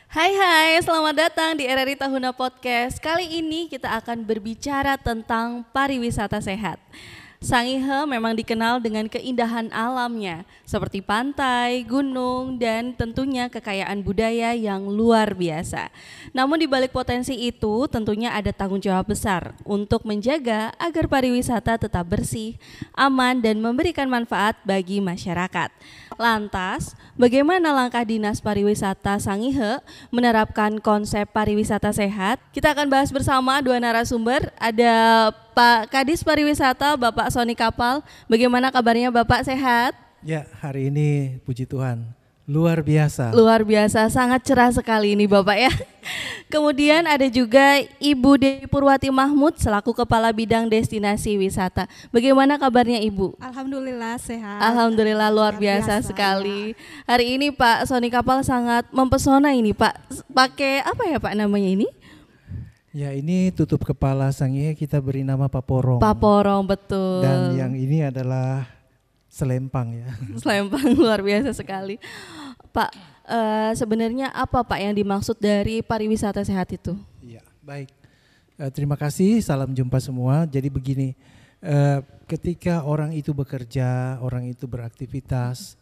Hai, selamat datang di RRI Tahuna Podcast. Kali ini kita akan berbicara tentang pariwisata sehat. Sangihe memang dikenal dengan keindahan alamnya, seperti pantai, gunung, dan tentunya kekayaan budaya yang luar biasa. Namun di balik potensi itu tentunya ada tanggung jawab besar untuk menjaga agar pariwisata tetap bersih, aman, dan memberikan manfaat bagi masyarakat. Lantas, bagaimana langkah Dinas Pariwisata Sangihe menerapkan konsep pariwisata sehat? Kita akan bahas bersama dua narasumber. Ada Pak Kadis Pariwisata, Bapak Sony Kapal. Bagaimana kabarnya Bapak, sehat? Ya, hari ini puji Tuhan luar biasa. Luar biasa, sangat cerah sekali ini Bapak ya. Kemudian ada juga Ibu Dewi Purwati Mahmud selaku Kepala Bidang Destinasi Wisata. Bagaimana kabarnya Ibu? Alhamdulillah sehat. Alhamdulillah luar biasa sekali. Hari ini Pak Sony Kapal sangat mempesona ini Pak. Pakai apa ya Pak namanya ini? Ya, ini tutup kepala Sangihe kita beri nama Paporong. Paporong, betul. Dan yang ini adalah selempang ya. Selempang luar biasa sekali. Pak, sebenarnya apa Pak yang dimaksud dari pariwisata sehat itu? Ya, baik. Terima kasih, salam jumpa semua. Jadi begini, ketika orang itu bekerja, orang itu beraktivitas,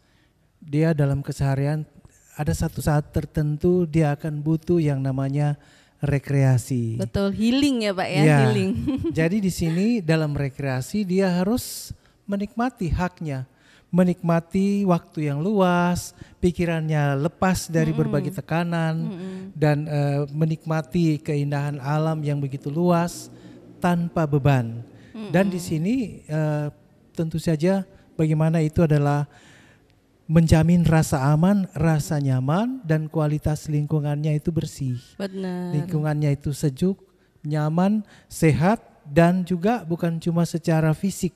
dia dalam keseharian ada satu saat tertentu dia akan butuh yang namanya rekreasi. Betul, healing ya Pak ya, healing. Jadi di sini dalam rekreasi dia harus menikmati haknya, menikmati waktu yang luas, pikirannya lepas dari berbagai tekanan dan menikmati keindahan alam yang begitu luas tanpa beban. Dan di sini tentu saja bagaimana itu adalah menjamin rasa aman, rasa nyaman, dan kualitas lingkungannya itu bersih. Benar. Lingkungannya itu sejuk, nyaman, sehat, dan juga bukan cuma secara fisik,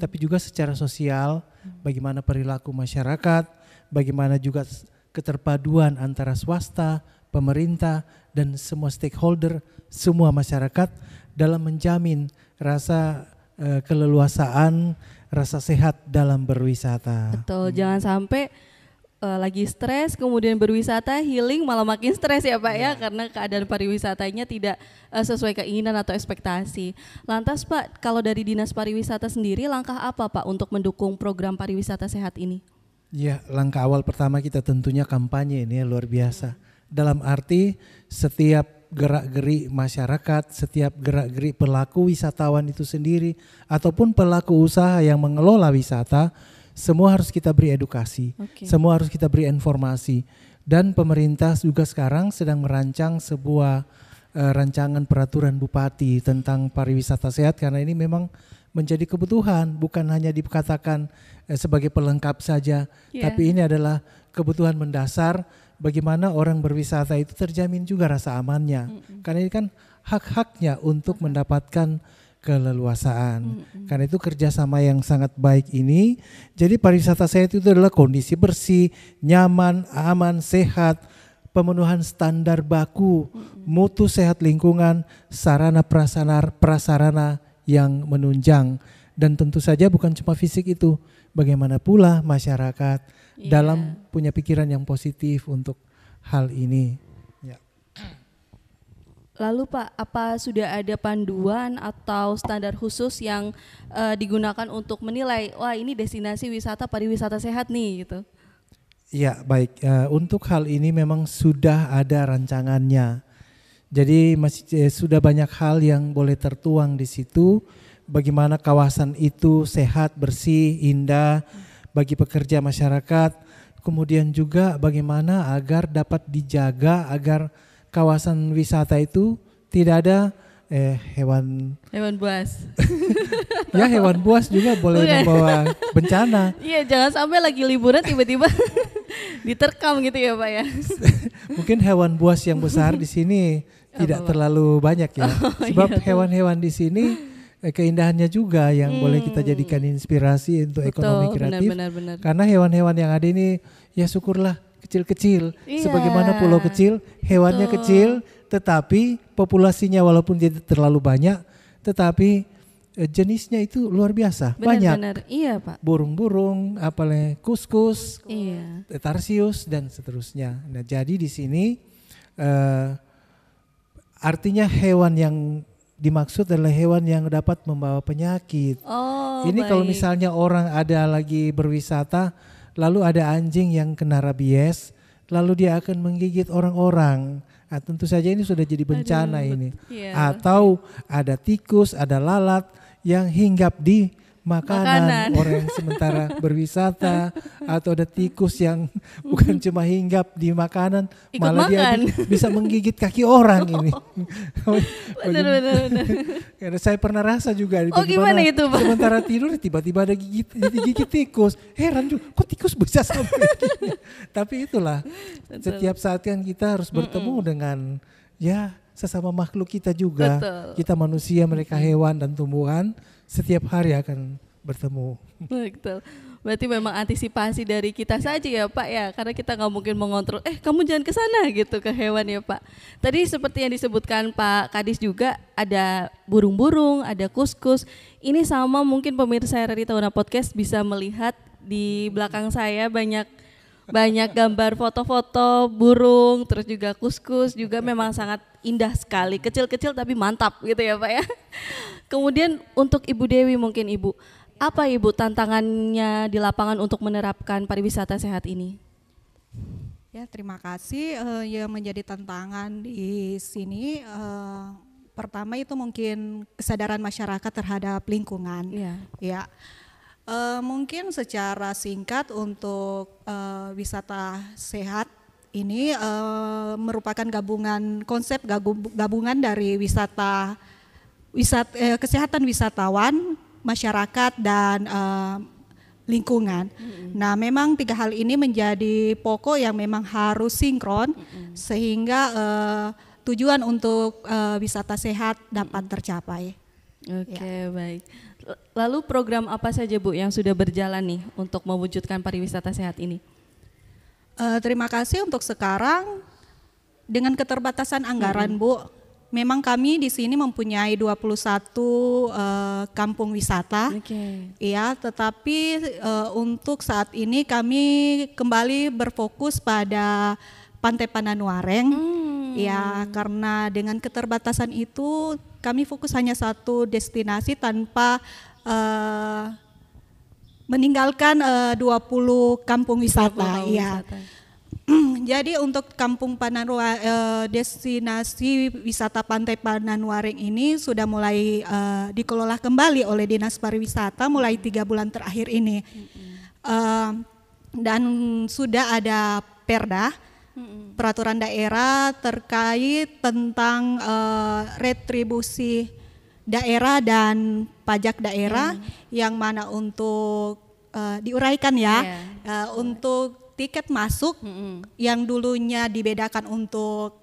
tapi juga secara sosial. Bagaimana perilaku masyarakat, bagaimana juga keterpaduan antara swasta, pemerintah, dan semua stakeholder, semua masyarakat dalam menjamin rasa keleluasaan, rasa sehat dalam berwisata. Betul, jangan sampai lagi stres kemudian berwisata healing malah makin stres ya Pak ya, karena keadaan pariwisatanya tidak sesuai keinginan atau ekspektasi. Lantas Pak, kalau dari Dinas Pariwisata sendiri langkah apa Pak untuk mendukung program pariwisata sehat ini? Ya, langkah awal pertama kita tentunya kampanye ini luar biasa. Dalam arti setiap gerak-gerik masyarakat, setiap gerak-gerik pelaku wisatawan itu sendiri ataupun pelaku usaha yang mengelola wisata, semua harus kita beri edukasi, semua harus kita beri informasi. Dan pemerintah juga sekarang sedang merancang sebuah rancangan peraturan bupati tentang pariwisata sehat, karena ini memang menjadi kebutuhan, bukan hanya dikatakan sebagai pelengkap saja, tapi ini adalah kebutuhan mendasar. Bagaimana orang berwisata itu terjamin juga rasa amannya, karena ini kan hak-haknya untuk mendapatkan keleluasaan. Karena itu kerjasama yang sangat baik ini. Jadi pariwisata sehat itu adalah kondisi bersih, nyaman, aman, sehat, pemenuhan standar baku, mutu sehat lingkungan, sarana prasarana yang menunjang. Dan tentu saja bukan cuma fisik itu, bagaimana pula masyarakat dalam punya pikiran yang positif untuk hal ini. Lalu Pak, apa sudah ada panduan atau standar khusus yang digunakan untuk menilai, wah ini destinasi wisata pariwisata sehat nih gitu? Ya baik, untuk hal ini memang sudah ada rancangannya. Jadi sudah banyak hal yang boleh tertuang di situ. Bagaimana kawasan itu sehat, bersih, indah bagi pekerja masyarakat. Kemudian juga bagaimana agar dapat dijaga agar kawasan wisata itu tidak ada hewan buas. Ya, hewan buas juga boleh membawa bencana. Iya, jangan sampai lagi liburan tiba-tiba diterkam gitu ya Pak ya. Mungkin hewan buas yang besar di sini tidak terlalu banyak ya. Sebab hewan-hewan di sini keindahannya juga yang boleh kita jadikan inspirasi untuk ekonomi kreatif. Benar. Karena hewan-hewan yang ada ini ya syukurlah kecil-kecil. Sebagaimana pulau kecil, hewannya kecil, tetapi populasinya walaupun tidak terlalu banyak, tetapi jenisnya itu luar biasa. Banyak. Iya Pak. Burung-burung, apalagi kuskus, iya, tarsius dan seterusnya. Nah, jadi di sini Artinya hewan yang dimaksud adalah hewan yang dapat membawa penyakit. Oh, Ini kalau baik. misalnya orang ada lagi berwisata, lalu ada anjing yang kena rabies, lalu dia akan menggigit orang-orang. Nah, tentu saja ini sudah jadi bencana Aduh, ini. iya. Atau ada tikus, ada lalat yang hinggap di makanan orang yang sementara berwisata, atau ada tikus yang bukan cuma hinggap di makanan, Ikut malah dia makan. bisa menggigit kaki orang ini. Benar. Karena saya pernah rasa juga Oh, gimana itu, Pak? sementara tidur tiba-tiba ada digigit tikus. Heran juga, kok tikus bisa sampai gini? Tapi itulah, setiap saat kan kita harus bertemu dengan ya sesama makhluk kita juga. Betul. Kita manusia, mereka hewan dan tumbuhan, setiap hari akan bertemu. Betul. Berarti memang antisipasi dari kita saja ya Pak ya, karena kita nggak mungkin mengontrol. Kamu jangan ke sana gitu ke hewan ya Pak. Tadi seperti yang disebutkan Pak Kadis juga ada burung-burung, ada kus-kus. Ini sama mungkin pemirsa RRI Tahuna Podcast bisa melihat di belakang saya banyak gambar foto-foto burung, terus juga kus-kus juga memang sangat indah sekali, kecil-kecil tapi mantap gitu ya Pak ya. Kemudian untuk Ibu Dewi mungkin Ibu, apa Ibu tantangannya di lapangan untuk menerapkan pariwisata sehat ini? Ya, terima kasih. Yang menjadi tantangan di sini pertama itu mungkin kesadaran masyarakat terhadap lingkungan. Iya. Ya, mungkin secara singkat untuk wisata sehat ini merupakan konsep gabungan dari kesehatan wisatawan, masyarakat dan lingkungan. Nah, memang 3 hal ini menjadi pokok yang memang harus sinkron sehingga tujuan untuk wisata sehat dapat tercapai. Oke, baik. Lalu program apa saja Bu yang sudah berjalan nih untuk mewujudkan pariwisata sehat ini? Terima kasih untuk sekarang dengan keterbatasan anggaran Bu. Memang kami di sini mempunyai 21 kampung wisata. Oke. Ya, tetapi untuk saat ini kami kembali berfokus pada Pantai Pananwareng. Ya, karena dengan keterbatasan itu kami fokus hanya satu destinasi tanpa meninggalkan 20 kampung wisata. Ya. Jadi untuk Kampung destinasi wisata Pantai Pananwareng ini sudah mulai dikelola kembali oleh Dinas Pariwisata mulai 3 bulan terakhir ini. Dan sudah ada perda, peraturan daerah terkait tentang retribusi daerah dan pajak daerah yang mana untuk diuraikan ya. Untuk tiket masuk yang dulunya dibedakan untuk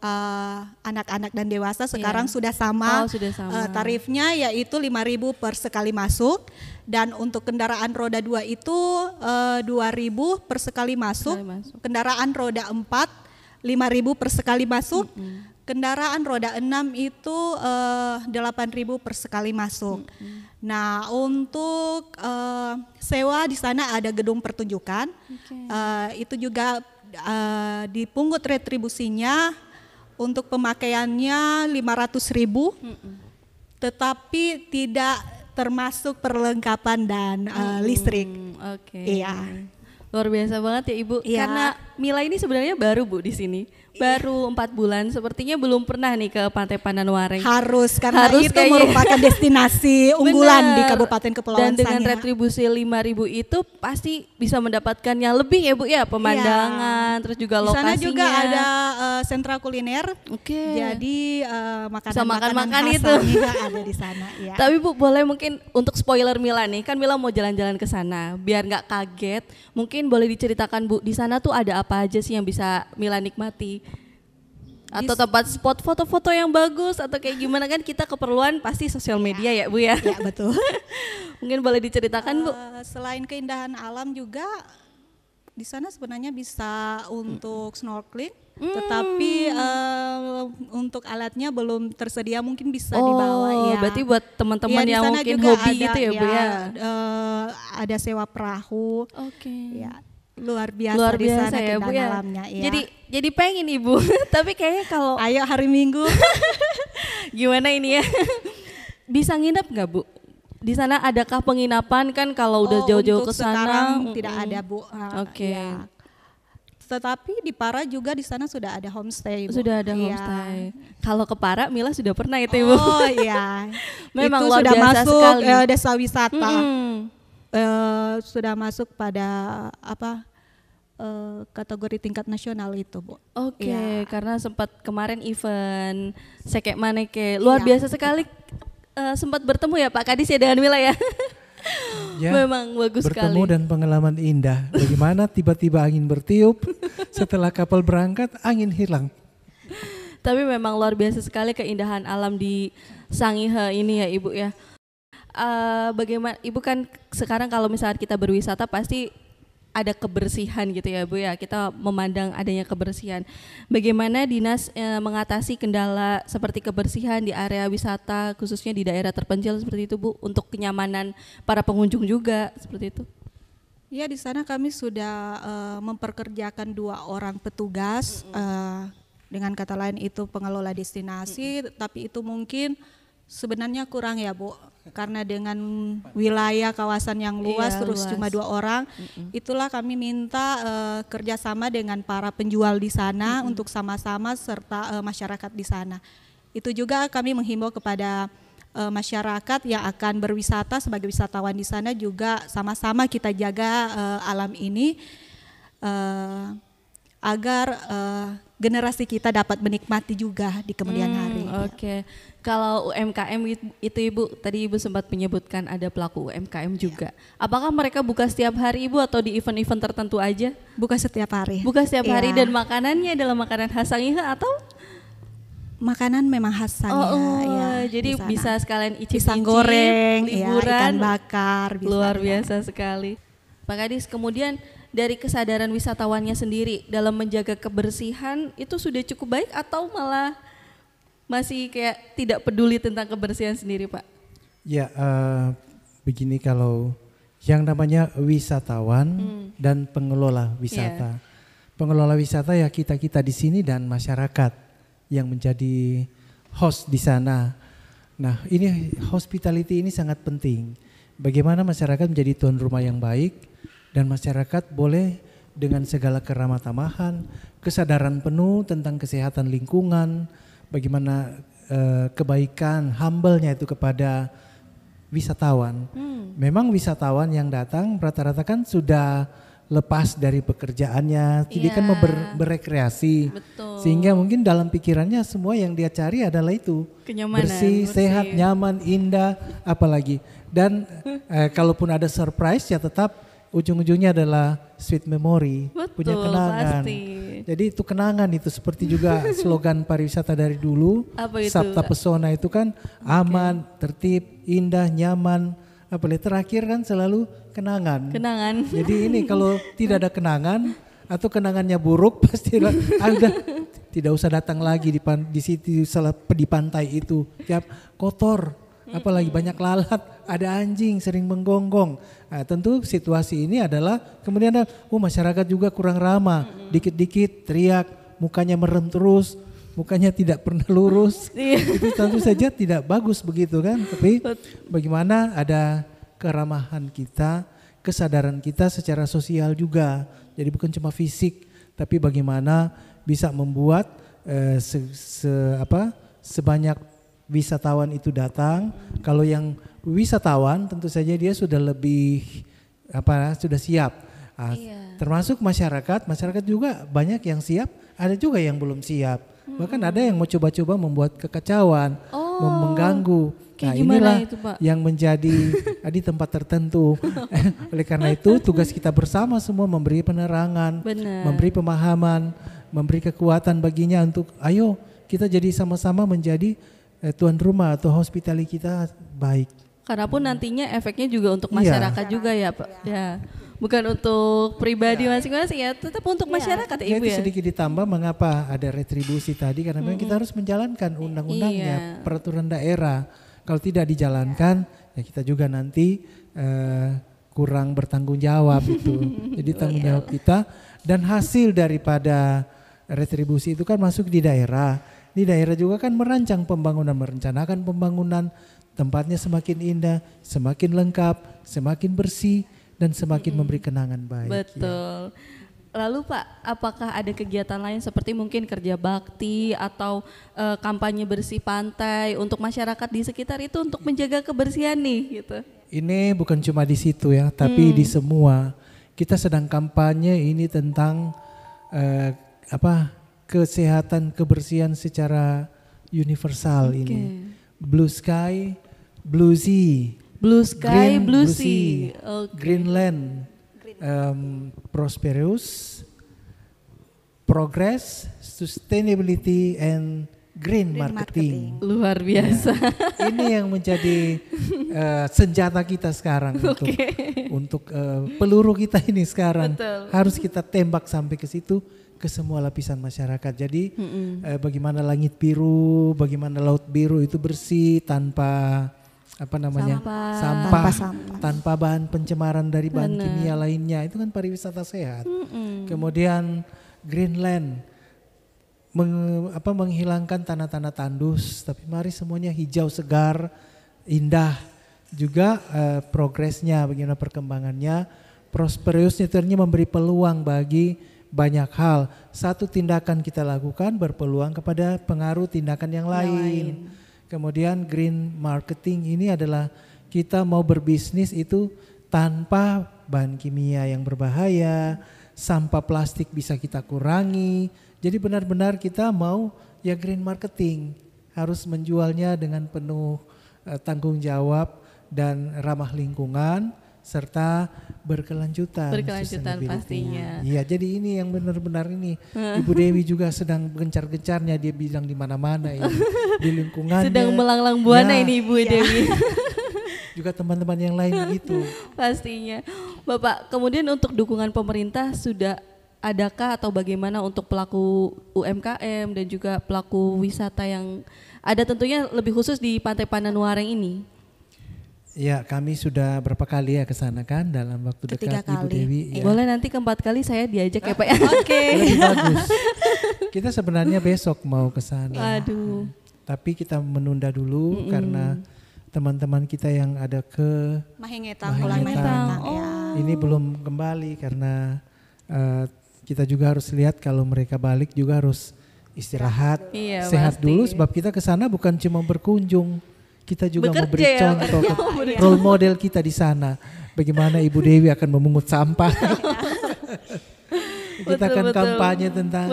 anak-anak dan dewasa sekarang sudah sama. Sudah sama. Tarifnya yaitu 5.000 per sekali masuk, dan untuk kendaraan roda 2 itu 2.000 per sekali masuk. Kendaraan roda 4 5.000 per sekali masuk. Kendaraan roda 6 itu 8.000 per sekali masuk. Nah, untuk sewa di sana ada gedung pertunjukan. Itu juga dipungut retribusinya untuk pemakaiannya 500.000. Tetapi tidak termasuk perlengkapan dan listrik. Iya. Luar biasa banget ya Ibu. Iya. Karena Mila ini sebenarnya baru Bu di sini. Baru 4 bulan, sepertinya belum pernah nih ke Pantai Pananwareng. Harus, karena itu kayaknya. merupakan destinasi unggulan di Kabupaten Kepulauan Dan dengan Sangihe. retribusi 5.000 itu pasti bisa mendapatkan yang lebih ya Bu ya, pemandangan, terus juga Di lokasinya. sana juga ada sentra kuliner. Oke. Jadi Bisa makan-makan khas itu. Sangihe ada di sana. Ya. Tapi Bu, boleh mungkin untuk spoiler Mila nih, kan Mila mau jalan-jalan ke sana, biar nggak kaget. Mungkin boleh diceritakan Bu, di sana tuh ada apa aja sih yang bisa Mila nikmati? Atau tempat spot foto-foto yang bagus atau kayak gimana, kan kita keperluan pasti sosial media ya Bu ya. Ya, betul. Mungkin boleh diceritakan Bu. Selain keindahan alam juga di sana sebenarnya bisa untuk snorkeling. Tetapi untuk alatnya belum tersedia, mungkin bisa dibawa ya. Berarti buat teman-teman di yang sana mungkin juga hobi ada, gitu ya Bu ya. Ada sewa perahu. Oke. Ya. Luar biasa, Luar di biasa sana ya Bu keindahan ya. alamnya. Ya. Jadi pengen Ibu, tapi kayaknya kalau Ayo hari Minggu. gimana ini ya? Bisa nginep nggak Bu? Di sana adakah penginapan kan kalau udah jauh-jauh ke Untuk sana? sekarang tidak ada Bu. Oke. Ya. Tetapi di Para juga di sana sudah ada homestay Bu. Sudah ada Iya. homestay. Kalau ke Para, Mila sudah pernah itu Ibu. Oh iya. Memang itu luar sudah biasa masuk sekali. desa wisata. Mm-mm. Sudah masuk pada kategori tingkat nasional itu Bu. Oke, Ya. karena sempat kemarin event Sekek Maneke. Luar Iya. biasa sekali sempat bertemu ya Pak Kadis ya dengan Mila ya. Ya, Memang bagus bertemu sekali. dan pengalaman indah. Bagaimana tiba-tiba angin bertiup, setelah kapal berangkat angin hilang. Tapi memang luar biasa sekali keindahan alam di Sangihe ini ya Ibu ya. Bagaimana Ibu kan sekarang kalau misalnya kita berwisata pasti ada kebersihan gitu ya Bu ya, kita memandang adanya kebersihan. Bagaimana dinas mengatasi kendala seperti kebersihan di area wisata khususnya di daerah terpencil seperti itu Bu, untuk kenyamanan para pengunjung juga seperti itu? Ya di sana kami sudah memperkerjakan 2 orang petugas, dengan kata lain itu pengelola destinasi, tapi itu mungkin sebenarnya kurang ya Bu, karena dengan wilayah kawasan yang luas terus luas. cuma 2 orang, itulah kami minta kerjasama dengan para penjual di sana untuk sama-sama serta masyarakat di sana. Itu juga kami menghimbau kepada masyarakat yang akan berwisata sebagai wisatawan di sana juga sama-sama kita jaga alam ini agar generasi kita dapat menikmati juga di kemudian hari. Oke. Kalau UMKM itu Ibu, tadi Ibu sempat menyebutkan ada pelaku UMKM juga. Apakah mereka buka setiap hari Ibu atau di event-event tertentu aja? Bukan setiap hari. Buka setiap hari Iya. dan makanannya adalah makanan khas Sangihe atau? Makanan memang khas Sangihe, ya, jadi di sana. bisa sekalian icip-icip, pisang goreng, liburan, ikan bakar, bisa, luar ya. biasa sekali. Pak Kadis, kemudian dari kesadaran wisatawannya sendiri dalam menjaga kebersihan itu sudah cukup baik atau malah masih kayak tidak peduli tentang kebersihan sendiri Pak? Ya, begini, kalau yang namanya wisatawan dan pengelola wisata. Pengelola wisata ya kita-kita di sini dan masyarakat yang menjadi host di sana. Nah, ini hospitality ini sangat penting. Bagaimana masyarakat menjadi tuan rumah yang baik dan masyarakat boleh dengan segala keramah tamahan, kesadaran penuh tentang kesehatan lingkungan, bagaimana kebaikan, humble-nya itu kepada wisatawan. Memang wisatawan yang datang rata-rata kan sudah lepas dari pekerjaannya, tidak kan mau berekreasi. Betul. Sehingga mungkin dalam pikirannya semua yang dia cari adalah itu. Kenyamanan, bersih, sehat, nyaman, indah, apalagi. Dan kalaupun ada surprise ya tetap ujung-ujungnya adalah sweet memory, punya kenangan. Pasti. Jadi itu kenangan itu seperti juga slogan pariwisata dari dulu. Apa itu? Sabta Pesona itu kan aman, tertib, indah, nyaman. Apalagi terakhir kan selalu kenangan. Kenangan. Jadi ini kalau tidak ada kenangan atau kenangannya buruk pasti udah tidak usah datang lagi di situ di pantai itu. Tiap kotor, apalagi banyak lalat, ada anjing sering menggonggong. Nah, tentu situasi ini adalah kemudian ada masyarakat juga kurang ramah, dikit-dikit teriak, mukanya merem terus, mukanya tidak pernah lurus. Itu tentu saja tidak bagus begitu kan. Tapi bagaimana ada keramahan kita, kesadaran kita secara sosial juga. Jadi bukan cuma fisik, tapi bagaimana bisa membuat sebanyak wisatawan itu datang. Kalau yang wisatawan tentu saja dia sudah lebih sudah siap. Termasuk masyarakat juga banyak yang siap, ada juga yang belum siap. Bahkan ada yang mau coba-coba membuat kekacauan, mengganggu. Nah, inilah itu, Pak? yang menjadi di tempat tertentu. Oleh karena itu tugas kita bersama semua memberi penerangan, memberi pemahaman, memberi kekuatan baginya untuk ayo kita jadi sama-sama menjadi tuan rumah atau hospitality kita baik. Karena pun nantinya efeknya juga untuk masyarakat juga ya Pak. Ya. Bukan untuk pribadi masing-masing ya, tetap untuk masyarakat ya Ibu Itu ya. sedikit ditambah mengapa ada retribusi tadi karena memang kita harus menjalankan undang-undangnya, peraturan daerah. Kalau tidak dijalankan ya kita juga nanti kurang bertanggung jawab itu. Jadi tanggung jawab kita dan hasil daripada retribusi itu kan masuk di daerah. Di daerah juga kan merancang pembangunan, merencanakan pembangunan, tempatnya semakin indah, semakin lengkap, semakin bersih dan semakin memberi kenangan baik. Betul. Lalu Pak, apakah ada kegiatan lain seperti mungkin kerja bakti atau kampanye bersih pantai untuk masyarakat di sekitar itu untuk menjaga kebersihan nih gitu? Ini bukan cuma di situ ya, tapi di semua. Kita sedang kampanye ini tentang kesehatan kebersihan secara universal ini. Blue Sky, Blue Sea. Blue Sky, Green, Blue Sea. Greenland, Prosperous, Progress, Sustainability, and Green Marketing. Luar biasa. Ya, ini yang menjadi senjata kita sekarang untuk peluru kita ini sekarang. Betul. Harus kita tembak sampai ke situ, ke semua lapisan masyarakat. Jadi bagaimana langit biru, bagaimana laut biru itu bersih tanpa sampah, tanpa bahan pencemaran dari bahan kimia lainnya. Itu kan pariwisata sehat. Kemudian Greenland menghilangkan tanah-tanah tandus, tapi mari semuanya hijau segar, indah. Juga progresnya, bagaimana perkembangannya. Prosperousnya ternyata memberi peluang bagi banyak hal. Satu tindakan kita lakukan berpeluang kepada pengaruh tindakan yang lain. Kemudian green marketing ini adalah kita mau berbisnis itu tanpa bahan kimia yang berbahaya, sampah plastik bisa kita kurangi. Jadi benar-benar kita mau ya green marketing, harus menjualnya dengan penuh tanggung jawab dan ramah lingkungan serta berkelanjutan. Berkelanjutan pastinya. Iya, jadi ini yang benar-benar ini Ibu Dewi juga sedang gencar-gencarnya, dia bilang di mana-mana ini di lingkungannya. Sedang melanglang buana ini Ibu Dewi. Juga teman-teman yang lain begitu. Pastinya. Bapak, kemudian untuk dukungan pemerintah sudah adakah atau bagaimana untuk pelaku UMKM dan juga pelaku wisata yang ada tentunya lebih khusus di Pantai Pananwareng ini? Ya, kami sudah berapa kali ya ke sana kan dalam waktu dekat Ibu Dewi. Ya. Boleh nanti keempat kali saya diajak ya Pak ya. Oke. Lebih bagus. Kita sebenarnya besok mau ke sana. Aduh. Tapi kita menunda dulu karena teman-teman kita yang ada ke Mahengetang. Ini belum kembali karena kita juga harus lihat kalau mereka balik juga harus istirahat, sehat pasti. dulu sebab kita ke sana bukan cuma berkunjung. Kita juga Bekerja memberi contoh role model kita di sana. Bagaimana Ibu Dewi akan memungut sampah. Kita akan kampanye tentang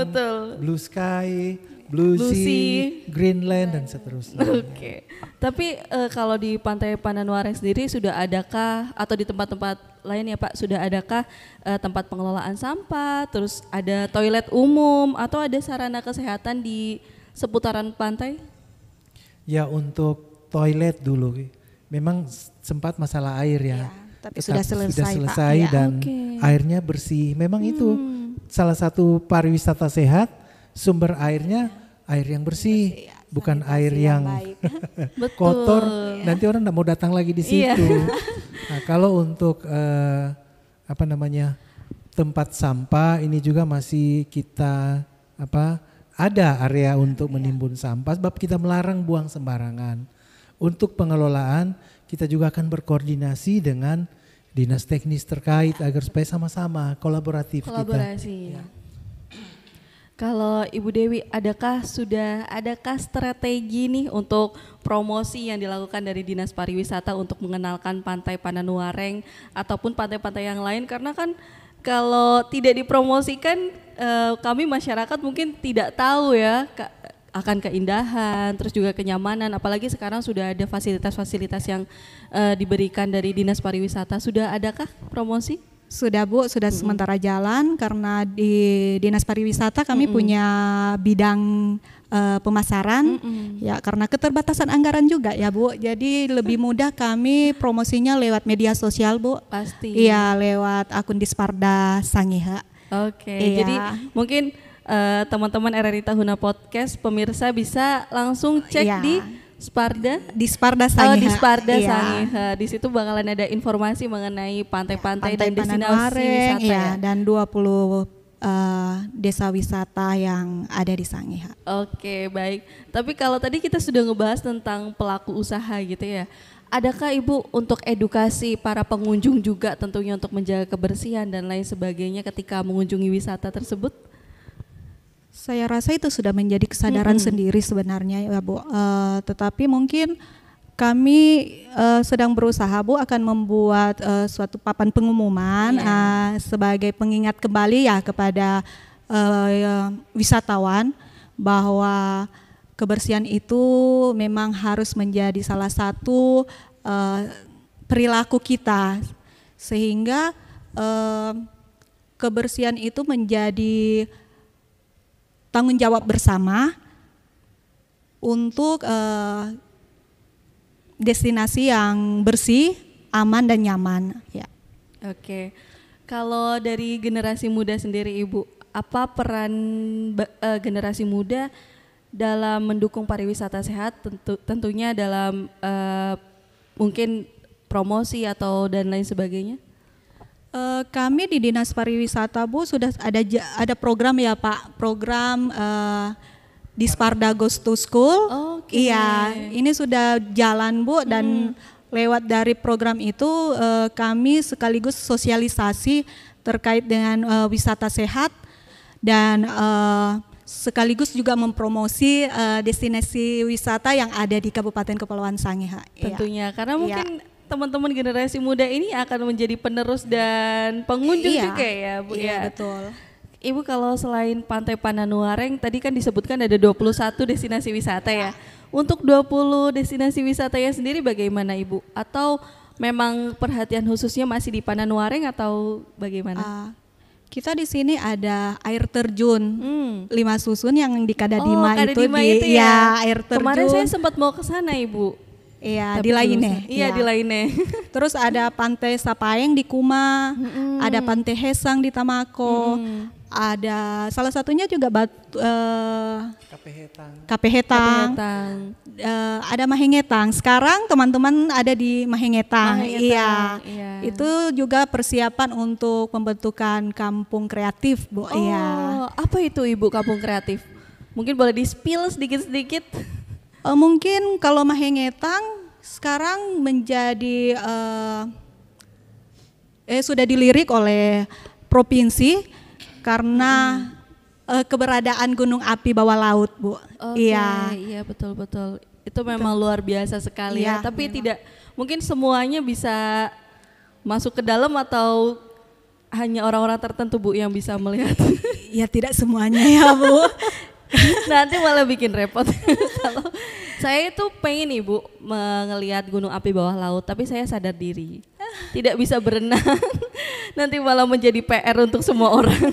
Blue Sky, Blue Sea, Greenland dan seterusnya. Oke. Tapi kalau di Pantai Pananwareng sendiri sudah adakah atau di tempat-tempat lain ya Pak, sudah adakah tempat pengelolaan sampah, terus ada toilet umum atau ada sarana kesehatan di seputaran pantai? Ya, untuk toilet dulu, memang sempat masalah air ya. Tapi sudah selesai Pak. Dan airnya bersih. Memang itu salah satu pariwisata sehat, sumber airnya air yang bersih, bukan air yang kotor. Nanti orang tidak mau datang lagi di situ. Nah, kalau untuk tempat sampah ini juga masih kita ada area untuk menimbun sampah, sebab kita melarang buang sembarangan. Untuk pengelolaan kita juga akan berkoordinasi dengan dinas teknis terkait agar supaya sama-sama kolaborasi. Kita. Ya. Kalau Ibu Dewi, adakah strategi nih untuk promosi yang dilakukan dari Dinas Pariwisata untuk mengenalkan Pantai Pananwareng ataupun pantai-pantai yang lain? Karena kan kalau tidak dipromosikan kami masyarakat mungkin tidak tahu ya akan keindahan, terus juga kenyamanan, apalagi sekarang sudah ada fasilitas-fasilitas yang diberikan dari Dinas Pariwisata. Sudah adakah promosi? Sudah Bu, sudah sementara jalan karena di Dinas Pariwisata kami punya bidang pemasaran, ya karena keterbatasan anggaran juga ya Bu. Jadi lebih mudah kami promosinya lewat media sosial Bu. Pasti. Iya, lewat akun Disparda Sangihe. Oke, jadi mungkin teman-teman RRI Tahuna Podcast pemirsa bisa langsung cek di Sparda? Di Sparda Oh, Sangihe. di Sparda Iya. Sangihe. Di situ bakalan ada informasi mengenai pantai-pantai dan destinasi Pananuareng, wisata ya, ya. dan 20 desa wisata yang ada di Sangihe. Oke, baik. Tapi kalau tadi kita sudah ngebahas tentang pelaku usaha gitu ya. Adakah Ibu untuk edukasi para pengunjung juga tentunya untuk menjaga kebersihan dan lain sebagainya ketika mengunjungi wisata tersebut? Saya rasa itu sudah menjadi kesadaran sendiri sebenarnya ya Bu. Tetapi mungkin kami sedang berusaha Bu akan membuat suatu papan pengumuman sebagai pengingat kembali ya kepada wisatawan bahwa kebersihan itu memang harus menjadi salah satu perilaku kita, sehingga kebersihan itu menjadi tanggung jawab bersama untuk destinasi yang bersih, aman dan nyaman. Ya. Oke, kalau dari generasi muda sendiri Ibu, apa peran generasi muda dalam mendukung pariwisata sehat, tentunya dalam mungkin promosi atau dan lain sebagainya? Kami di Dinas Pariwisata Bu sudah ada program ya Pak, program di Sparda Goes to School. Oke. Iya, ini sudah jalan Bu, dan lewat dari program itu kami sekaligus sosialisasi terkait dengan wisata sehat dan sekaligus juga mempromosi destinasi wisata yang ada di Kabupaten Kepulauan Sangihe. Tentunya, karena mungkin teman-teman generasi muda ini akan menjadi penerus dan pengunjung juga ya Bu ya. Betul. Ibu, kalau selain Pantai Pananuareng tadi kan disebutkan ada 21 destinasi wisata ya. Untuk 20 destinasi wisatanya sendiri bagaimana Ibu? Atau memang perhatian khususnya masih di Pananuareng atau bagaimana? Kita di sini ada air terjun Lima Susun yang di Kadadima, Kadadima itu ya air terjun. Kemarin saya sempat mau ke sana Ibu. Iya, Tapi di Laine. Iya, di Laine. Terus ada Pantai Sapaeng di Kuma, ada Pantai Hesang di Tamako, ada salah satunya juga Kapehetang. Ada Mahengetang. Sekarang teman-teman ada di Mahengetang. Iya. Itu juga persiapan untuk pembentukan kampung kreatif, Bu. Iya. Apa itu Ibu kampung kreatif? Mungkin boleh di-spill sedikit-sedikit. Mungkin kalau Mahengetang sekarang menjadi sudah dilirik oleh provinsi karena keberadaan gunung api bawah laut, Bu. Iya betul. Itu memang luar biasa sekali ya. Tapi tidak mungkin semuanya bisa masuk ke dalam atau hanya orang-orang tertentu Bu yang bisa melihat? Ya tidak semuanya ya Bu. Nanti malah bikin repot. Kalau saya itu pengen Ibu melihat gunung api bawah laut, tapi saya sadar diri tidak bisa berenang. Nanti malah menjadi PR untuk semua orang.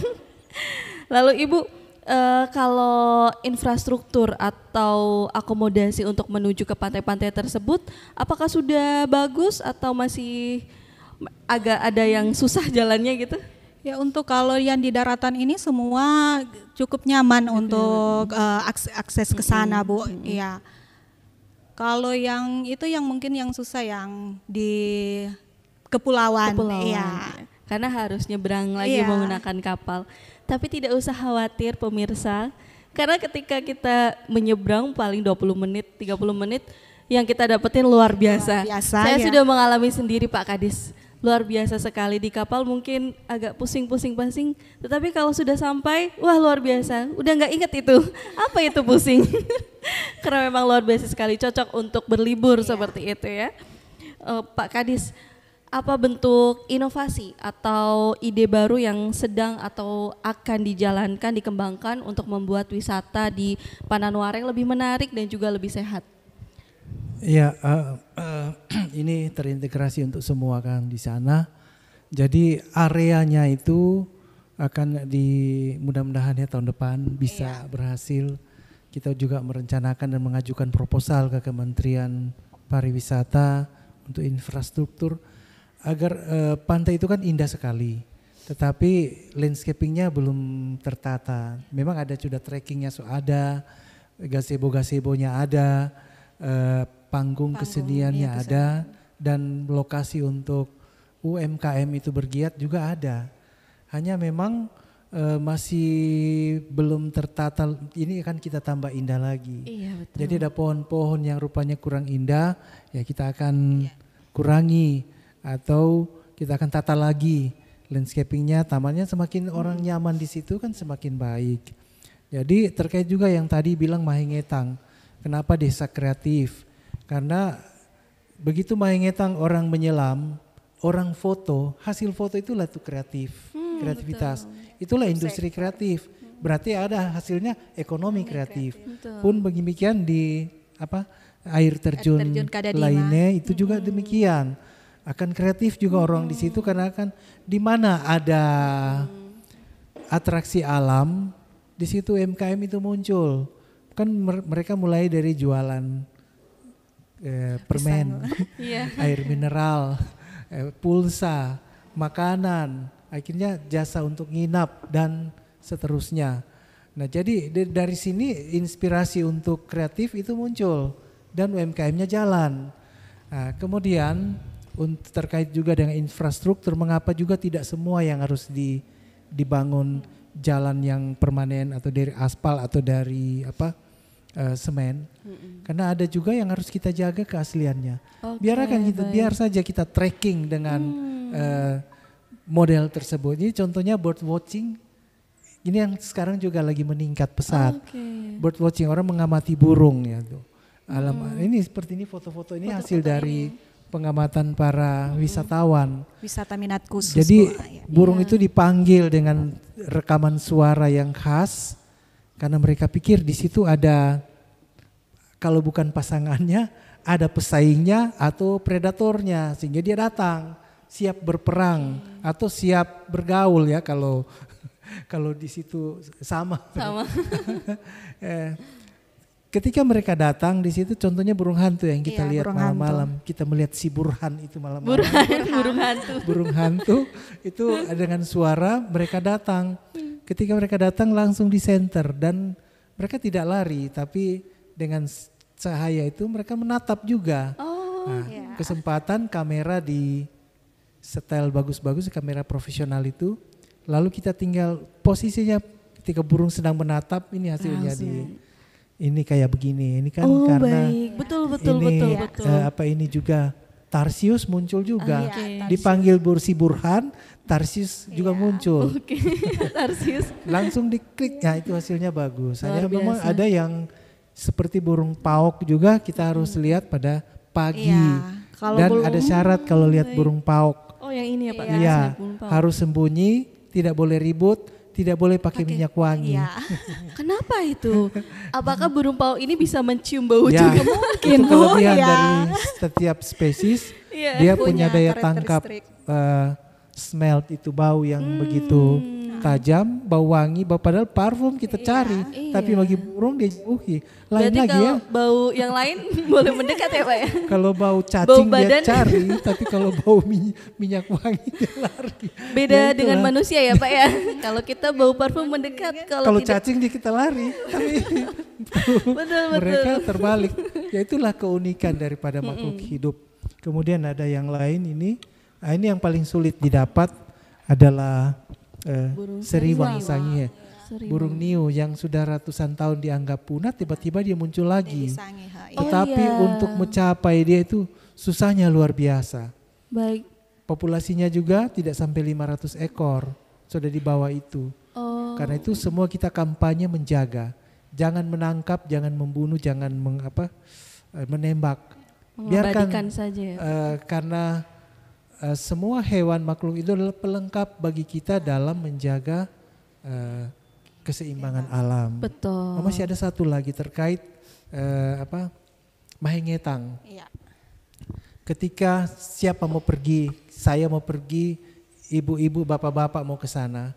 Lalu Ibu, kalau infrastruktur atau akomodasi untuk menuju ke pantai-pantai tersebut, apakah sudah bagus atau masih agak ada yang susah jalannya gitu? Ya, untuk kalau yang di daratan ini semua cukup nyaman untuk akses ke sana, Bu. Iya. Kalau yang itu yang mungkin yang susah yang di kepulauan. Iya. Karena harus nyebrang lagi menggunakan kapal. Tapi tidak usah khawatir pemirsa, karena ketika kita menyeberang paling 20 menit, 30 menit yang kita dapetin luar biasa. Saya sudah mengalami sendiri Pak Kadis. Luar biasa sekali di kapal, mungkin agak pusing-pusing, tetapi kalau sudah sampai, wah luar biasa, udah nggak inget itu, apa itu pusing. Karena memang luar biasa sekali, cocok untuk berlibur seperti itu ya. Pak Kadis, apa bentuk inovasi atau ide baru yang sedang atau akan dijalankan, dikembangkan untuk membuat wisata di Pananuareng lebih menarik dan juga lebih sehat? Ya, ini terintegrasi untuk semua kan di sana. Jadi areanya itu akan mudah-mudahan ya tahun depan bisa berhasil. Kita juga merencanakan dan mengajukan proposal ke Kementerian Pariwisata untuk infrastruktur agar pantai itu kan indah sekali. Tetapi landscapingnya belum tertata. Memang ada sudah trekkingnya ada, gazebo-gazebonya ada. panggung keseniannya iya, ada, dan lokasi untuk UMKM itu bergiat juga ada. Hanya memang masih belum tertata. Ini kan kita tambah indah lagi. Iya, betul. Jadi ada pohon-pohon yang rupanya kurang indah, ya kita akan kurangi atau kita akan tata lagi landscapingnya. Tamannya semakin orang nyaman di situ kan semakin baik. Jadi terkait juga yang tadi bilang Mahengetang, kenapa desa kreatif? Karena begitu Mahengetang orang menyelam, orang foto, hasil foto itulah tuh kreativitas. Betul. Itulah industri kreatif. Berarti ada hasilnya ekonomi kreatif. Betul. Pun begimikian di air terjun Kadadima. lainnya itu juga demikian. Akan kreatif juga orang di situ karena kan di mana ada atraksi alam, di situ UMKM itu muncul. Kan mereka mulai dari jualan permen, Iya. air mineral, pulsa, makanan, akhirnya jasa untuk nginap dan seterusnya. Nah jadi dari sini inspirasi untuk kreatif itu muncul dan UMKM-nya jalan. Nah, kemudian untuk terkait juga dengan infrastruktur, mengapa juga tidak semua yang harus dibangun jalan yang permanen atau dari aspal atau dari semen? Karena ada juga yang harus kita jaga keasliannya. Biar saja kita tracking dengan model tersebut. Jadi contohnya bird watching, ini yang sekarang juga lagi meningkat pesat. Bird watching, orang mengamati burung ya tuh. Ini seperti ini foto-foto ini hasil dari pengamatan para wisatawan. Wisata minat khusus. Jadi burung itu dipanggil dengan rekaman suara yang khas karena mereka pikir di situ ada, kalau bukan pasangannya, ada pesaingnya atau predatornya, sehingga dia datang siap berperang atau siap bergaul ya kalau di situ sama. Ketika mereka datang di situ, contohnya burung hantu yang kita lihat malam-malam, kita melihat si burhan itu malam-malam. Burung hantu itu dengan suara mereka datang. Ketika mereka datang langsung di center dan mereka tidak lari, tapi dengan cahaya itu mereka menatap juga. Kesempatan kamera di setel bagus-bagus, kamera profesional itu, lalu kita tinggal posisinya ketika burung sedang menatap, ini hasilnya ini kayak begini. Ini kan karena baik. Betul. Ini juga Tarsius muncul juga. Dipanggil si Burhan, Tarsius juga muncul. Tarsius. Langsung diklik, ya itu hasilnya bagus. Hanya memang ada yang seperti burung pauk juga kita harus lihat pada pagi. Dan ada syarat kalau lihat burung pauk. Oh yang ini ya Pak? Iya, harus sembunyi, tidak boleh ribut, tidak boleh pakai minyak wangi. Kenapa itu? Apakah burung pauk ini bisa mencium bau juga? Mungkin. Itu kelebihan dari setiap spesies. Dia punya daya tangkap smelt itu bau yang begitu tajam, bau wangi, padahal parfum kita cari, tapi bagi burung dia jauhi. Lain berarti lagi kalau ya. Bau yang lain boleh mendekat ya Pak ya? Kalau bau cacing dia cari, tapi kalau bau minyak wangi dia lari. Beda dengan manusia ya Pak ya? Kalau kita bau parfum mendekat, kalau cacing dia kita lari, tapi betul. Mereka terbalik. Ya itulah keunikan daripada makhluk hidup. Kemudian ada yang lain ini yang paling sulit didapat adalah seriwang sangihe. Burung niu yang sudah ratusan tahun dianggap punah, tiba-tiba dia muncul lagi. Tetapi untuk mencapai dia itu susahnya luar biasa. Baik. Populasinya juga tidak sampai 500 ekor, sudah di bawah itu. Karena itu semua kita kampanye menjaga. Jangan menangkap, jangan membunuh, jangan menembak. Biarkan saja ya. Karena semua hewan makhluk itu adalah pelengkap bagi kita dalam menjaga keseimbangan alam. Betul. Masih ada satu lagi terkait Mahengetang. Ketika siapa mau pergi, saya mau pergi, ibu-ibu, bapak-bapak mau ke sana,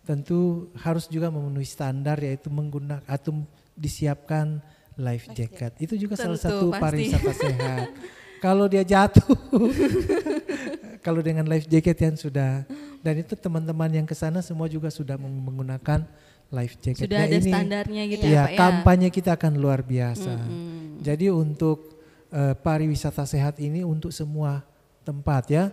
tentu harus juga memenuhi standar, yaitu menggunakan atau disiapkan life jacket. Itu juga salah satu pariwisata sehat. Kalau dia jatuh, Kalau dengan life jacket yang sudah, dan itu teman-teman yang ke sana semua juga sudah menggunakan life jacket. Sudah ada standarnya gitu ya, ya Pak ya. kampanye kita akan luar biasa. Jadi untuk pariwisata sehat ini untuk semua tempat ya,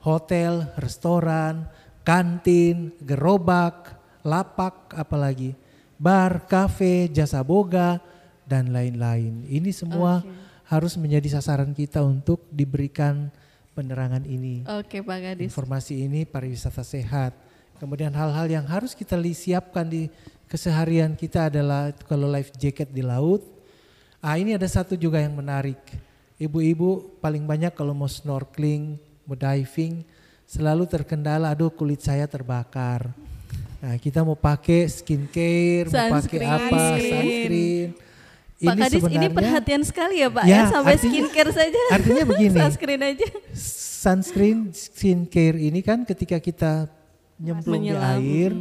hotel, restoran, kantin, gerobak, lapak, apalagi bar, kafe, jasa boga dan lain-lain. Ini semua harus menjadi sasaran kita untuk diberikan penerangan ini. Oke Pak Kadis. Informasi ini pariwisata sehat. Kemudian hal-hal yang harus kita siapkan di keseharian kita adalah kalau life jacket di laut. Ini ada satu juga yang menarik. Ibu-ibu paling banyak kalau mau snorkeling, mau diving, selalu terkendala, aduh kulit saya terbakar. Nah, kita mau pakai skincare, mau pakai apa, sunscreen. Pak Kadis ini perhatian sekali ya Pak ya, sampai skincare saja. Artinya begini. Sunscreen aja. Skincare ini kan ketika kita nyemplung di air,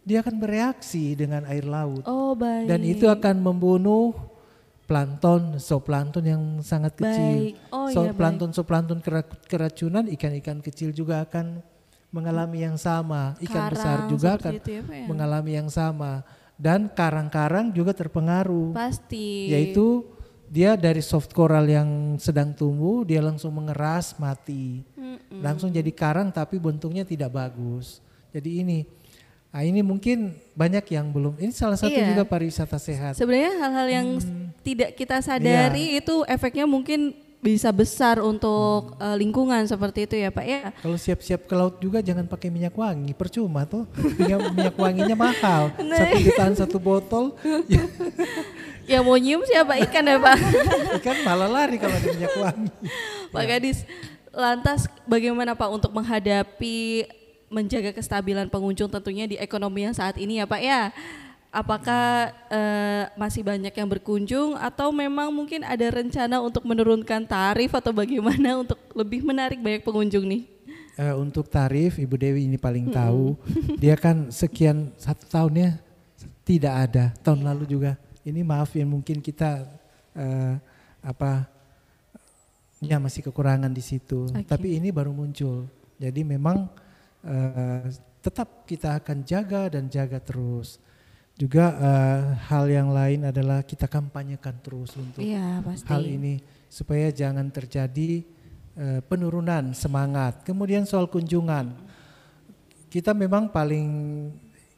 dia akan bereaksi dengan air laut. Oh baik. Dan itu akan membunuh plankton, zooplankton yang sangat kecil. Zooplankton keracunan, ikan-ikan kecil juga akan mengalami yang sama. Ikan besar juga akan mengalami yang sama. Dan karang-karang juga terpengaruh. Pasti. Yaitu dia dari soft coral yang sedang tumbuh, dia langsung mengeras, mati. Langsung jadi karang tapi bentuknya tidak bagus. Jadi ini mungkin banyak yang belum, ini salah satu juga pariwisata sehat. Sebenarnya hal-hal yang tidak kita sadari itu efeknya mungkin bisa besar untuk lingkungan seperti itu ya Pak ya. Kalau siap-siap ke laut juga jangan pakai minyak wangi, percuma tuh. Minyak wanginya mahal, 1 jutaan 1 botol. Ya mau nyium siapa ikan ya Pak? Ikan malah lari kalau ada minyak wangi. Pak Kadis, lantas bagaimana Pak untuk menghadapi menjaga kestabilan pengunjung tentunya di ekonomi yang saat ini ya Pak ya? Apakah masih banyak yang berkunjung atau memang mungkin ada rencana untuk menurunkan tarif atau bagaimana untuk lebih menarik banyak pengunjung nih? Untuk tarif Ibu Dewi ini paling tahu. Dia kan sekian 1 tahun ya tidak ada. Tahun lalu juga. Ini maaf ya mungkin kita masih kekurangan di situ. Tapi ini baru muncul. Jadi memang tetap kita akan jaga dan jaga terus. Juga hal yang lain adalah kita kampanyekan terus untuk hal ini supaya jangan terjadi penurunan semangat. Kemudian soal kunjungan, kita memang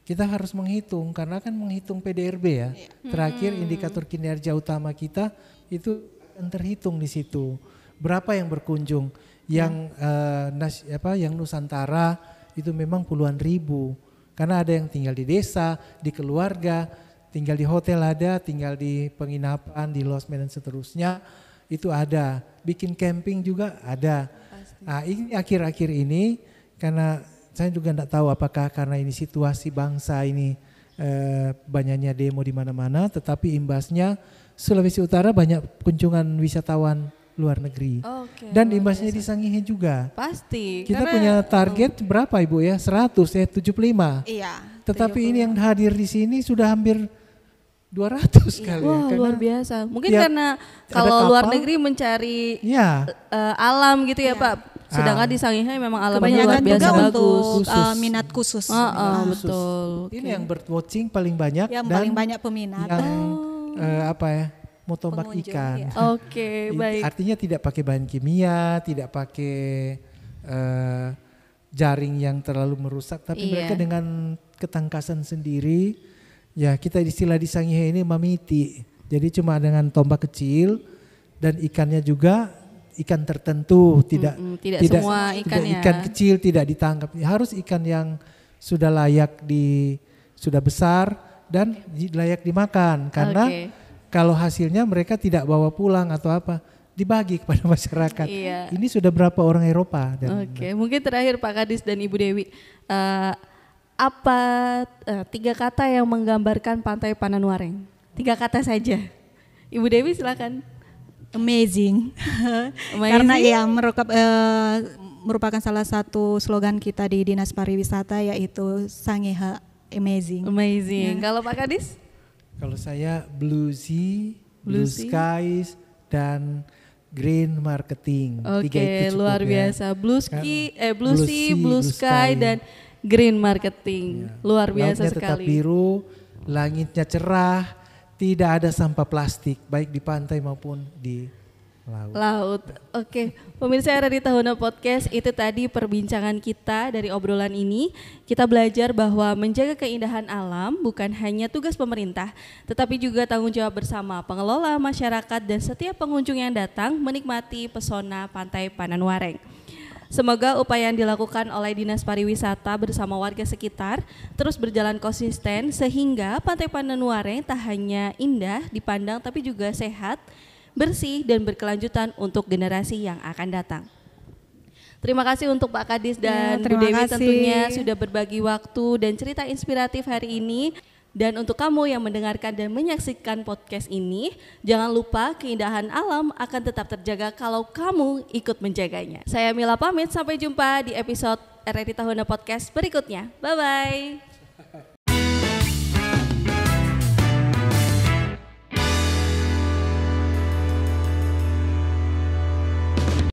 kita harus menghitung karena kan menghitung PDRB ya. Terakhir indikator kinerja utama kita itu akan terhitung di situ. Berapa yang berkunjung? Yang Nusantara itu memang puluhan ribu. Karena ada yang tinggal di desa, di keluarga, tinggal di hotel ada, tinggal di penginapan, di losmen dan seterusnya, itu ada. Bikin camping juga ada. Nah, ini akhir-akhir ini, karena saya juga tidak tahu apakah karena ini situasi bangsa ini banyaknya demo di mana-mana, tetapi imbasnya Sulawesi Utara banyak kunjungan wisatawan luar negeri. Dan imbasnya di Sangihe juga. Pasti. Kita punya target berapa Ibu ya? 75. Iya. Tetapi ini yang hadir di sini sudah hampir 200 kali. Wah, luar biasa. Mungkin karena kalau luar negeri mencari alam gitu ya Pak. Sedangkan di Sangihe memang alamnya luar biasa bagus. Untuk minat khusus. Betul. Ini yang bird watching paling banyak. Yang paling banyak peminat. Yang mau tombak ikan. Oke, baik. Artinya tidak pakai bahan kimia, tidak pakai jaring yang terlalu merusak, tapi mereka dengan ketangkasan sendiri. Ya, kita istilah di Sangihe ini mamiti. Jadi cuma dengan tombak kecil dan ikannya juga ikan tertentu, tidak semua ikan ya. Ikan kecil tidak ditangkap. Harus ikan yang sudah layak sudah besar dan layak dimakan karena kalau hasilnya mereka tidak bawa pulang atau apa, dibagi kepada masyarakat. Ini sudah berapa orang Eropa. Mungkin terakhir Pak Kadis dan Ibu Dewi, apa 3 kata yang menggambarkan Pantai Pananwareng? 3 kata saja. Ibu Dewi silakan. Amazing. Karena merupakan salah satu slogan kita di Dinas Pariwisata yaitu Sangihe Amazing. Kalau Pak Kadis? Kalau saya blue sea, blue skies, dan green marketing. Oke, luar biasa. Blue Sea, Blue Sky, dan green marketing. Luar biasa Lautnya tetap sekali. biru, langitnya cerah, tidak ada sampah plastik baik di pantai maupun di laut. Oke, pemirsa RRI Tahuna Podcast, itu tadi perbincangan kita dari obrolan ini. Kita belajar bahwa menjaga keindahan alam bukan hanya tugas pemerintah, tetapi juga tanggung jawab bersama pengelola, masyarakat, dan setiap pengunjung yang datang menikmati pesona Pantai Pananwareng. Semoga upaya yang dilakukan oleh Dinas Pariwisata bersama warga sekitar terus berjalan konsisten sehingga Pantai Pananwareng tak hanya indah dipandang tapi juga sehat, bersih, dan berkelanjutan untuk generasi yang akan datang. Terima kasih untuk Pak Kadis dan Bu Dewi tentunya sudah berbagi waktu dan cerita inspiratif hari ini. Dan untuk kamu yang mendengarkan dan menyaksikan podcast ini, jangan lupa keindahan alam akan tetap terjaga kalau kamu ikut menjaganya. Saya Mila pamit, sampai jumpa di episode RRI Tahuna Podcast berikutnya. Bye-bye.